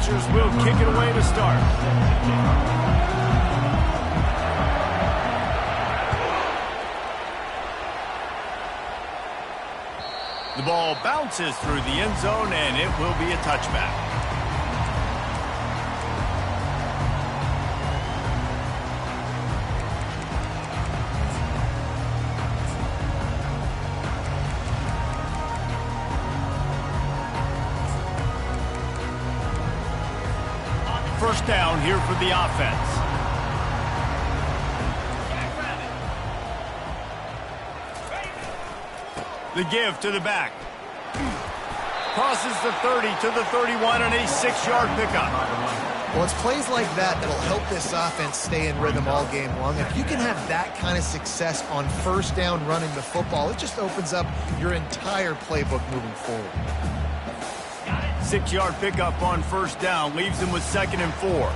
Blazers will kick it away to start. The ball bounces through the end zone, and it will be a touchback. First down here for the offense. The give to the back. Crosses the 30 to the 31 and a 6-yard pickup. Well, it's plays like that that'll help this offense stay in rhythm all game long. If you can have that kind of success on first down running the football, it just opens up your entire playbook moving forward. 6-yard pickup on first down leaves him with 2nd and 4.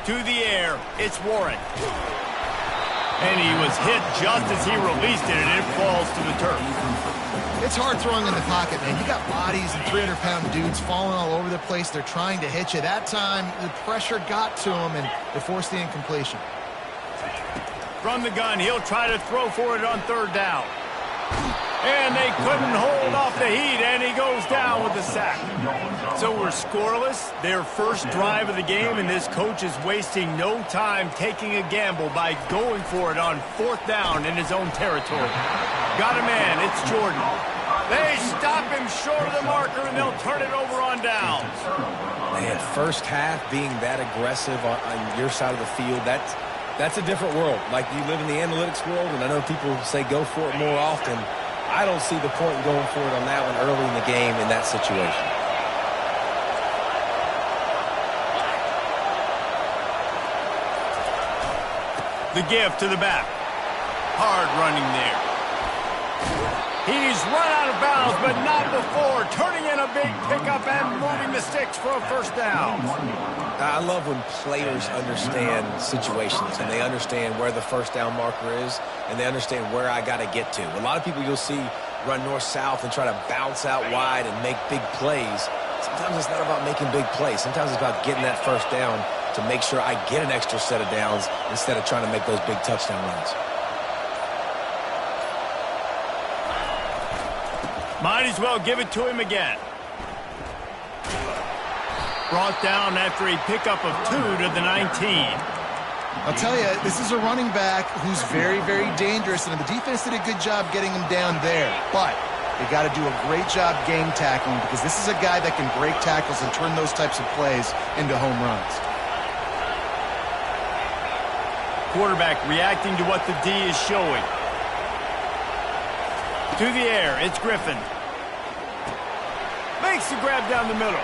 To the air, it's Warren. And he was hit just as he released it, and it falls to the turf. It's hard throwing in the pocket, man. You got bodies and 300-pound dudes falling all over the place. They're trying to hit you. That time, the pressure got to him, and they forced the incompletion. From the gun, he'll try to throw for it on 3rd down. And they couldn't hold off the heat, and he goes down with the sack. So we're scoreless, their first drive of the game, and this coach is wasting no time taking a gamble by going for it on 4th down in his own territory. Got a man, it's Jordan. They stop him short of the marker, and they'll turn it over on downs. Man, first half being that aggressive on your side of the field, that's a different world. Like, you live in the analytics world, and I know people say go for it more often. I don't see the point in going for it on that one early in the game in that situation. The give to the back. Hard running there. He's run out of bounds, but not before. Turning in a big pickup and moving the sticks for a first down. I love when players understand situations and they understand where the first down marker is and they understand where I got to get to. A lot of people you'll see run north-south and try to bounce out wide and make big plays. Sometimes it's not about making big plays. Sometimes it's about getting that first down to make sure I get an extra set of downs instead of trying to make those big touchdown runs. Might as well give it to him again. Brought down after a pickup of 2 to the 19. I'll tell you, this is a running back who's very, very dangerous, and the defense did a good job getting him down there. But they got to do a great job game tackling because this is a guy that can break tackles and turn those types of plays into home runs. Quarterback reacting to what the D is showing. To the air, it's Griffin. Makes the grab down the middle.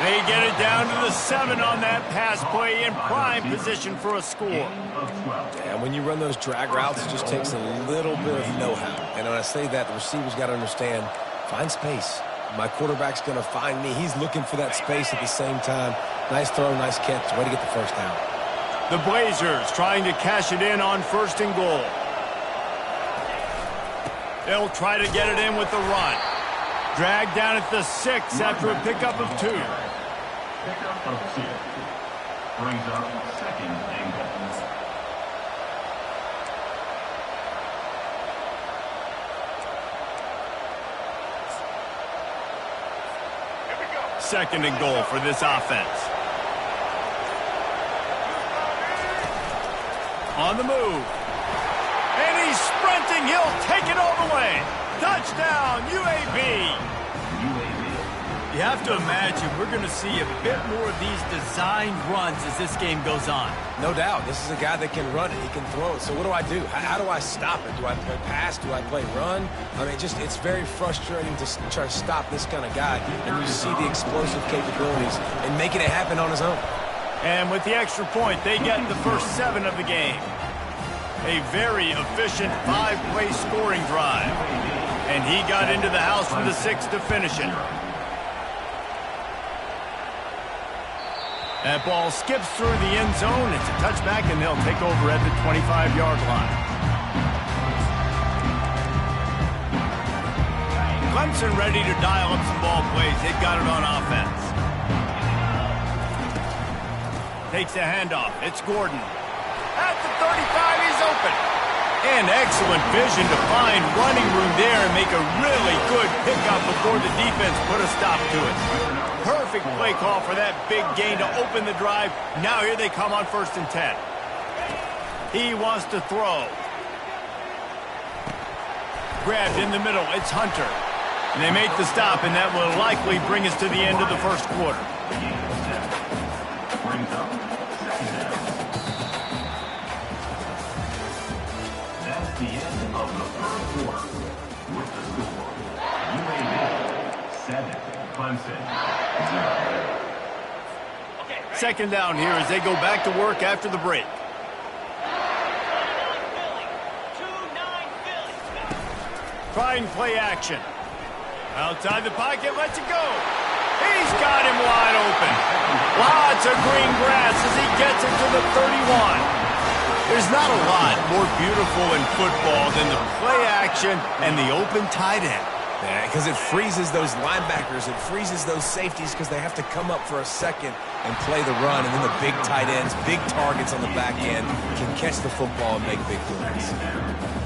They get it down to the 7 on that pass play in prime position for a score. And when you run those drag routes, it just takes a little bit of know-how. And when I say that, the receiver's got to understand, find space. My quarterback's going to find me. He's looking for that space at the same time. Nice throw, nice catch. Way to get the first down. The Blazers trying to cash it in on 1st and goal. They'll try to get it in with the run. Dragged down at the 6 after a pickup of 2. Pickup of 2. Brings up 2nd and goal. Second and goal for this offense. On the move. And he's sprinting. He'll take it all the way. Touchdown, UAB. You have to imagine we're going to see a bit more of these designed runs as this game goes on. No doubt. This is a guy that can run it. He can throw it. So what do? How do I stop it? Do I play pass? Do I play run? I mean, it's very frustrating to try to stop this kind of guy. And you see the explosive capabilities and making it happen on his own. And with the extra point, they get the first 7 of the game. A very efficient 5-play scoring drive. And he got into the house for the 6th to finish it. That ball skips through the end zone. It's a touchback, and they'll take over at the 25-yard line. Clemson ready to dial up some ball plays. They've got it on offense. Takes the handoff. It's Gordon. At the 35, he's open. And excellent vision to find running room there and make a really good pickup before the defense put a stop to it. Perfect play call for that big gain to open the drive. Now here they come on 1st and 10. He wants to throw. Grabbed in the middle. It's Hunter. And they make the stop, and that will likely bring us to the end of the first quarter. That's the end of the first quarter. With the score, UAB 7, Clemson 0. Second down here as they go back to work after the break. Trying play action. Outside the pocket, lets it go. He's got him wide open. Lots of green grass as he gets it to the 31. There's not a lot more beautiful in football than the play action and the open tight end. Yeah, because it freezes those linebackers. It freezes those safeties because they have to come up for a second and play the run. And then the big tight ends, big targets on the back end can catch the football and make big plays.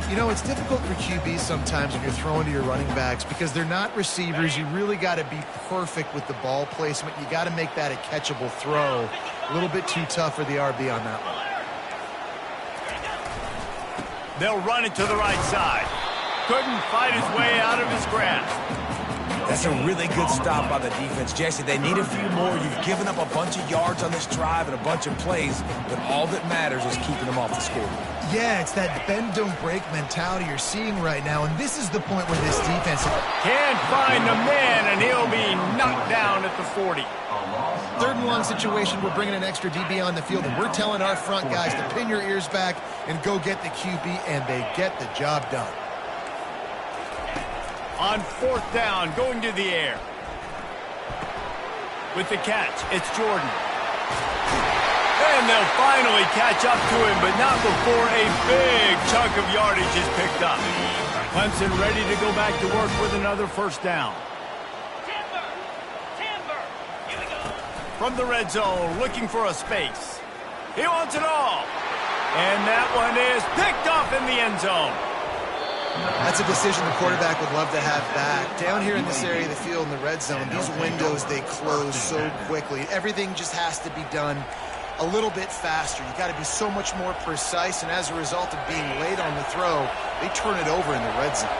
You know, it's difficult for QBs sometimes when you're throwing to your running backs because they're not receivers. You really got to be perfect with the ball placement. You got to make that a catchable throw. A little bit too tough for the RB on that one. They'll run it to the right side. Couldn't fight his way out of his grasp. That's a really good stop by the defense. Jesse, they need a few more. You've given up a bunch of yards on this drive and a bunch of plays, but all that matters is keeping them off the scoreboard. Yeah, it's that bend, don't break mentality you're seeing right now, and this is the point where this defense can't find the man, and he'll be knocked down at the 40. 3rd and long situation, we're bringing an extra DB on the field, and we're telling our front guys to pin your ears back and go get the QB, and they get the job done. On 4th down, going to the air. With the catch, it's Jordan. And they'll finally catch up to him, but not before a big chunk of yardage is picked up. Clemson ready to go back to work with another 1st down. Here we go. From the red zone, looking for a space. He wants it all. And that one is picked off in the end zone. That's a decision the quarterback would love to have back. Down here in this area of the field in the red zone, these windows, they close so quickly. Everything just has to be done a little bit faster. You got to be so much more precise, and as a result of being late on the throw, they turn it over in the red zone.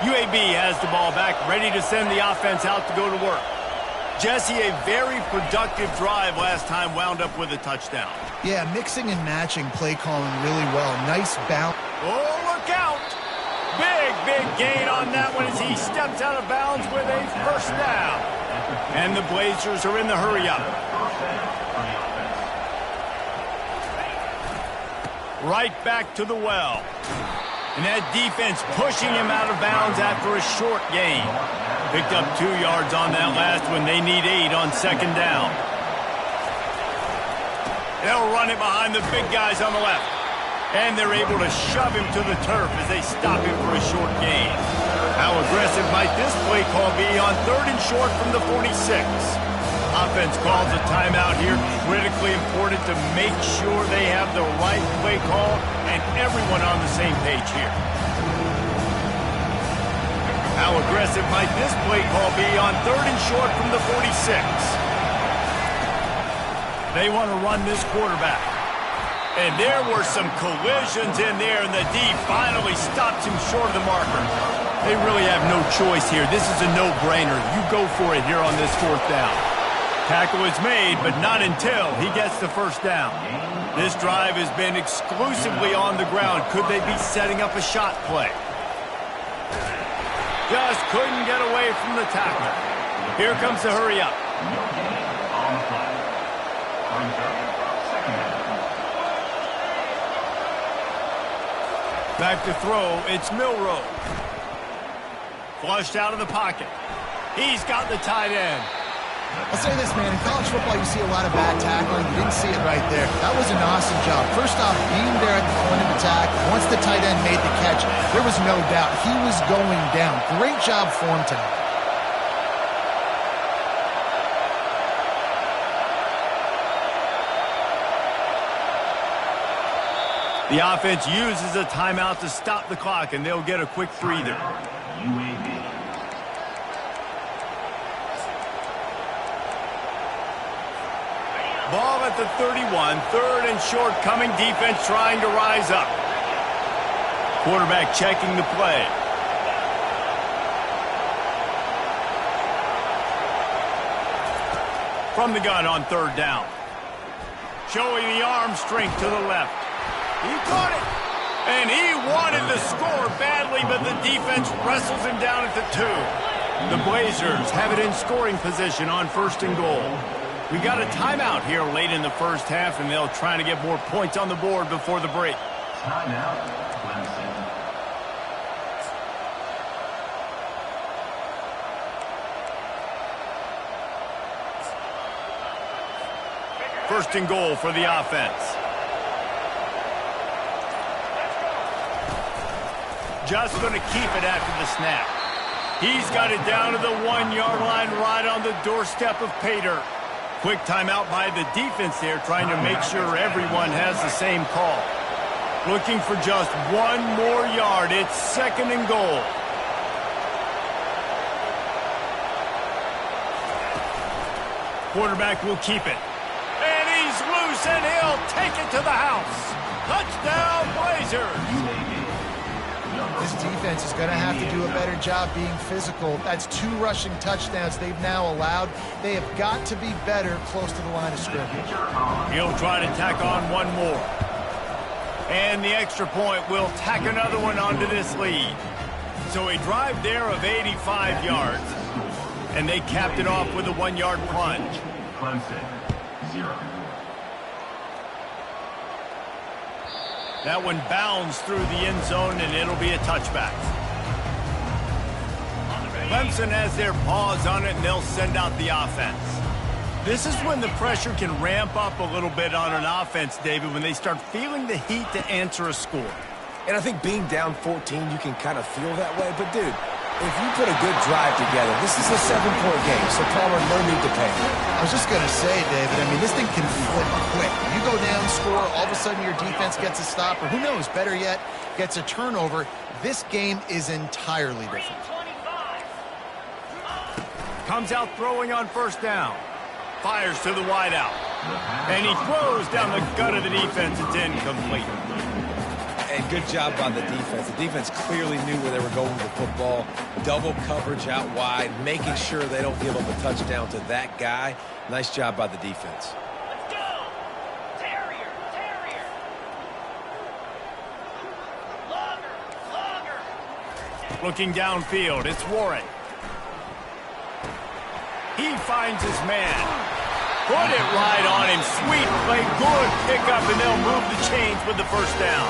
UAB has the ball back, ready to send the offense out to go to work. Jesse, a very productive drive last time, wound up with a touchdown. Yeah, mixing and matching play calling really well. Nice bounce. Oh, look out! Big gain on that one as he steps out of bounds with a 1st down. And the Blazers are in the hurry-up. Right back to the well. And that defense pushing him out of bounds after a short gain. Picked up 2 yards on that last one. They need 8 on 2nd down. They'll run it behind the big guys on the left. And they're able to shove him to the turf as they stop him for a short gain. How aggressive might this play call be on 3rd and short from the 46? Offense calls a timeout here. Critically important to make sure they have the right play call and everyone on the same page here. How aggressive might this play call be on 3rd and short from the 46? They want to run this quarterback. And there were some collisions in there, and the D finally stops him short of the marker. They really have no choice here. This is a no-brainer. You go for it here on this 4th down. Tackle is made, but not until he gets the 1st down. This drive has been exclusively on the ground. Could they be setting up a shot play? Just couldn't get away from the tackle. Here comes the hurry-up. Back to throw, it's Milroe. Flushed out of the pocket. He's got the tight end. I'll say this, man. In college football, you see a lot of bad tackling. You didn't see it right there. That was an awesome job. First off, being there at the point of attack, once the tight end made the catch, there was no doubt he was going down. Great job for him tonight. The offense uses a timeout to stop the clock, and they'll get a quick breather. Ball at the 31, third and short, coming defense trying to rise up. Quarterback checking the play. From the gun on third down. Showing the arm strength to the left. He caught it, and he wanted the score badly, but the defense wrestles him down at the 2. The Blazers have it in scoring position on first and goal. We got a timeout here late in the first half, and they'll try to get more points on the board before the break. Timeout, Clemson. First and goal for the offense. Just going to keep it after the snap. He's got it down to the 1-yard line right on the doorstep of Pater. Quick timeout by the defense there, trying to make sure everyone has the same call. Looking for just 1 more yard. It's second and goal. Quarterback will keep it. And he's loose, and he'll take it to the house. Touchdown, Blazers! This defense is going to have to do a better job being physical. That's 2 rushing touchdowns they've now allowed. They have got to be better close to the line of scrimmage. He'll try to tack on 1 more. And the extra point will tack another one onto this lead. So a drive there of 85 yards. And they capped it off with a 1-yard plunge. Clemson, 0. That one bounds through the end zone, and it'll be a touchback. Clemson has their paws on it, and they'll send out the offense. This is when the pressure can ramp up a little bit on an offense, David, when they start feeling the heat to answer a score. And I think being down 14, you can kind of feel that way. But, dude, if you put a good drive together, this is a 7-point game, so Palmer, no need to panic. I was just going to say, David, I mean, this thing can flip quick. You go down, score, all of a sudden your defense gets a stop, or who knows, better yet, gets a turnover. This game is entirely different. Comes out throwing on first down. Fires to the wideout. And he throws down the gut of the defense. It's incomplete. And good job by the defense. The defense clearly knew where they were going with the football. Double coverage out wide, making sure they don't give up a touchdown to that guy. Nice job by the defense. Let's go! Terrier! Terrier! Longer! Looking downfield, it's Warren. He finds his man. Put it right on him. Sweet play, good pickup, and they'll move the chains with the first down.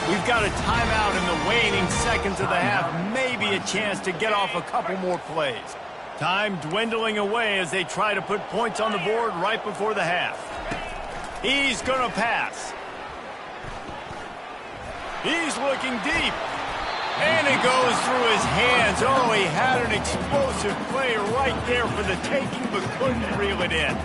We've got a timeout in the waning seconds of the half. Maybe a chance to get off a couple more plays. Time dwindling away as they try to put points on the board right before the half. He's going to pass. He's looking deep. And it goes through his hands. Oh, he had an explosive play right there for the taking, but couldn't reel it in.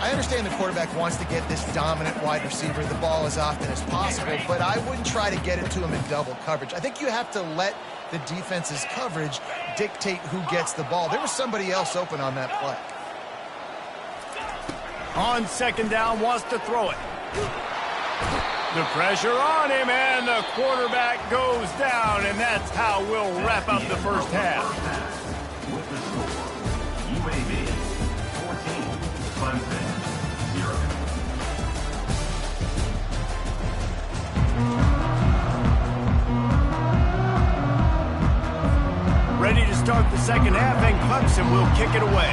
I understand the quarterback wants to get this dominant wide receiver the ball as often as possible, but I wouldn't try to get it to him in double coverage. I think you have to let the defense's coverage dictate who gets the ball. There was somebody else open on that play. On second down, wants to throw it. The pressure on him, and the quarterback goes down, and that's how we'll wrap up the first half. With the score, UAB 14, Clemson 0. Ready to start the second half, and Clemson will kick it away.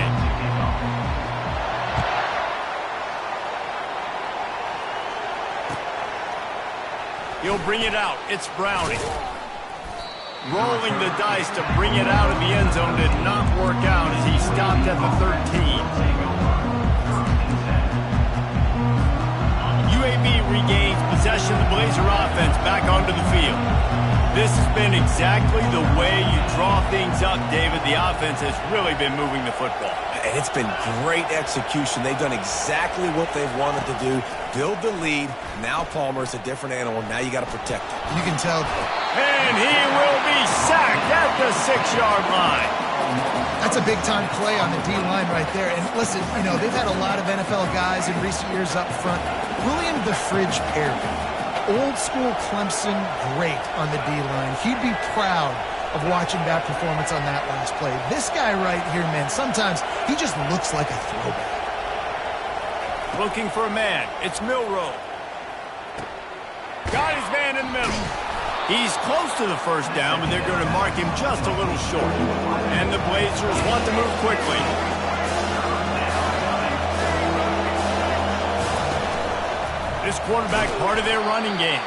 He'll bring it out. It's Browning. Rolling the dice to bring it out of the end zone did not work out as he stopped at the 13. UAB regains possession of the Blazer offense back onto the field. This has been exactly the way you draw things up, David. The offense has really been moving the football. And it's been great execution. They've done exactly what they've wanted to do. Build the lead. Now Palmer's a different animal. Now you got to protect him. You can tell. And he will be sacked at the 6-yard line. That's a big-time play on the D-line right there. And listen, you know, they've had a lot of NFL guys in recent years up front. William the Fridge Perry, old-school Clemson great on the D-line. He'd be proud of watching that performance on that last play. This guy right here, man, sometimes he just looks like a throwback. Looking for a man. It's Milroe. Got his man in the middle. He's close to the first down, but they're going to mark him just a little short. And the Blazers want to move quickly. This quarterback part of their running game.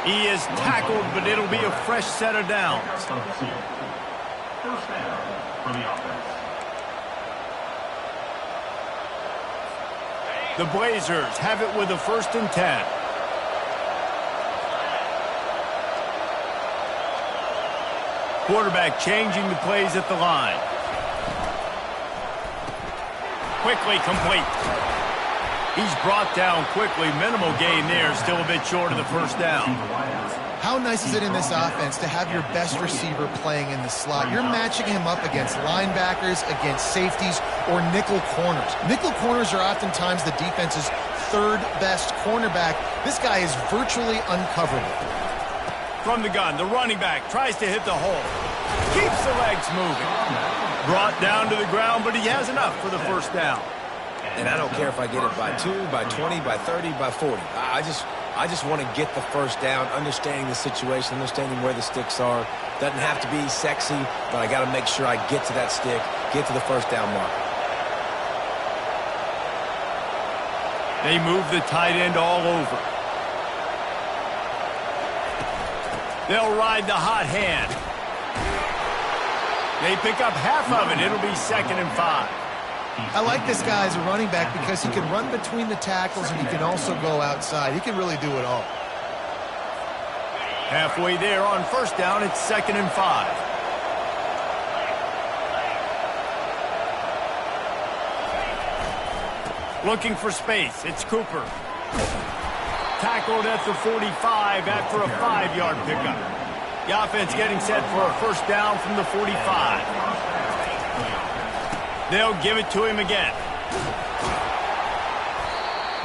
He is tackled, but it'll be a fresh set of downs. First down for the offense. The Blazers have it with a 1st and 10. Quarterback changing the plays at the line. Quickly complete. He's brought down quickly. Minimal gain there. Still a bit short of the first down. How nice is it in this offense to have your best receiver playing in the slot? You're matching him up against linebackers, against safeties, or nickel corners. Nickel corners are oftentimes the defense's 3rd best cornerback. This guy is virtually uncoverable. From the gun, the running back tries to hit the hole. Keeps the legs moving. Brought down to the ground, but he has enough for the first down. And I don't care if I get it by 2, by 20, by 30, by 40. I just want to get the first down, understanding the situation, understanding where the sticks are. Doesn't have to be sexy, but I got to make sure I get to that stick, get to the first down mark. They move the tight end all over. They'll ride the hot hand. They pick up half of it. It'll be 2nd and 5. I like this guy as a running back because he can run between the tackles and he can also go outside. He can really do it all. Halfway there on first down, it's 2nd and 5. Looking for space. It's Cooper. Tackled at the 45 after a 5-yard pickup. The offense getting set for a first down from the 45. They'll give it to him again.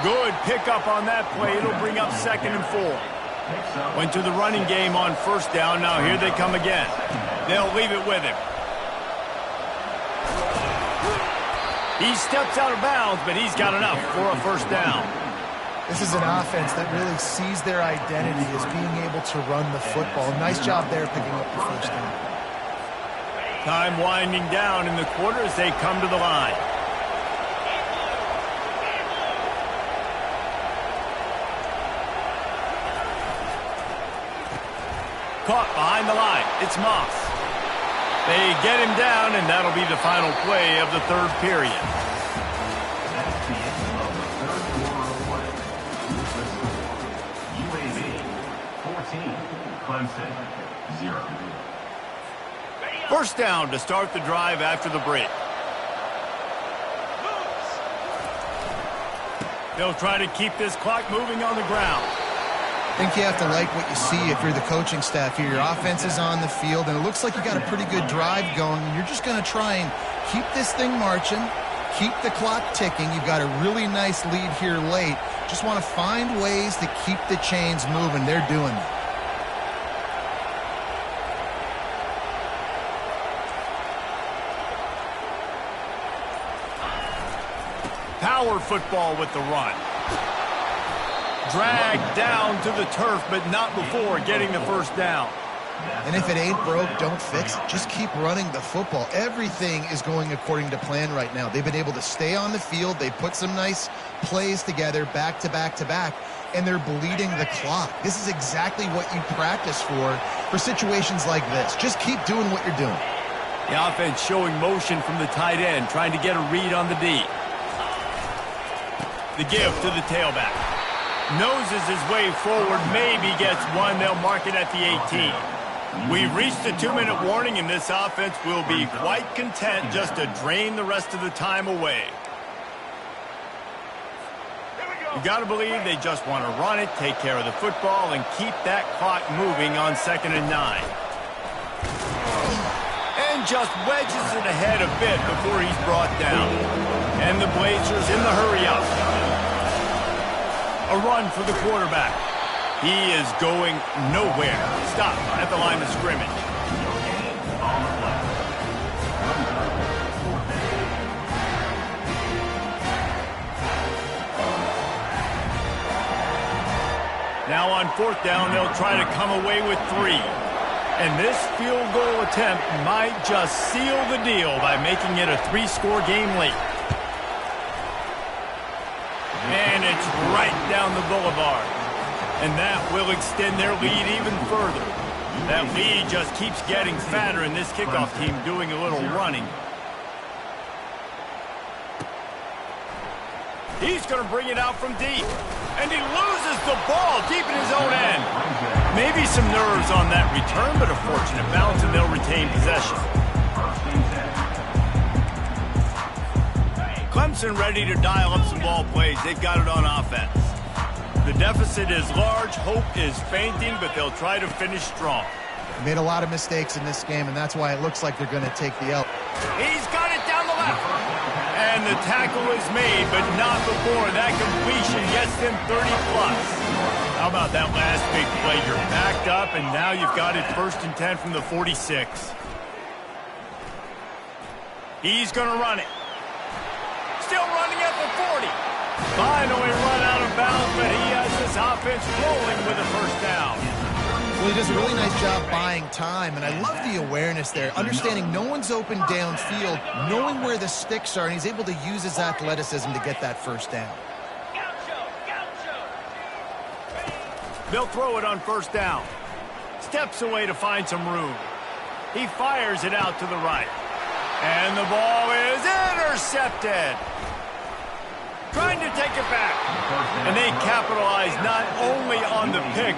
Good pickup on that play. It'll bring up 2nd and 4. Went to the running game on first down. Now here they come again. They'll leave it with him. He steps out of bounds, but he's got enough for a first down. This is an offense that really sees their identity as being able to run the football. Nice job there picking up the first down. Time winding down in the quarter as they come to the line. Caught behind the line. It's Moss. They get him down, and that'll be the final play of the 3rd period. That's the end of the 3rd quarter of play. With the score, UAB 14, Clemson 0. First down to start the drive after the break. They'll try to keep this clock moving on the ground. I think you have to like what you see if you're the coaching staff here. Your offense is on the field, and it looks like you got a pretty good drive going, and you're just going to try and keep this thing marching, keep the clock ticking. You've got a really nice lead here late. Just want to find ways to keep the chains moving. They're doing that. Power football with the run. Dragged down to the turf, but not before getting the first down. And if it ain't broke, don't fix it. Just keep running the football. Everything is going according to plan right now. They've been able to stay on the field. They put some nice plays together back to back to back. and they're bleeding the clock. This is exactly what you practice for situations like this. Just keep doing what you're doing. The offense showing motion from the tight end, trying to get a read on the D. The give to the tailback. Noses his way forward, maybe gets one. They'll mark it at the 18. We've reached the 2-minute warning, and this offense will be quite content just to drain the rest of the time away. You got to believe they just want to run it, take care of the football, and keep that clock moving on 2nd and 9. And just wedges it ahead a bit before he's brought down. And the Blazers in the hurry up. A run for the quarterback. He is going nowhere. Stop at the line of scrimmage. Now on 4th down, they'll try to come away with 3. And this field goal attempt might just seal the deal by making it a 3-score game late. And it's right down the boulevard. And that will extend their lead even further. That lead just keeps getting fatter, and this kickoff team doing a little running. He's going to bring it out from deep. And he loses the ball deep in his own end. Maybe some nerves on that return, but a fortunate bounce, and they'll retain possession. Clemson ready to dial up some ball plays. They've got it on offense. The deficit is large. Hope is fainting, but they'll try to finish strong. They made a lot of mistakes in this game, and that's why it looks like they're going to take the L. He's got it down the left. And the tackle is made, but not before that completion gets them 30-plus. How about that last big play? You're backed up, and now you've got it 1st and 10 from the 46. He's going to run it. Still running at the 40. Finally run out of bounds, but he has this offense rolling with a 1st down. Well, he does a really nice job buying time, and I love the awareness there, understanding no one's open downfield, knowing where the sticks are, and he's able to use his athleticism to get that 1st down. They'll throw it on 1st down. Steps away to find some room. He fires it out to the right. And the ball is intercepted. Trying to take it back. And they capitalize not only on the pick,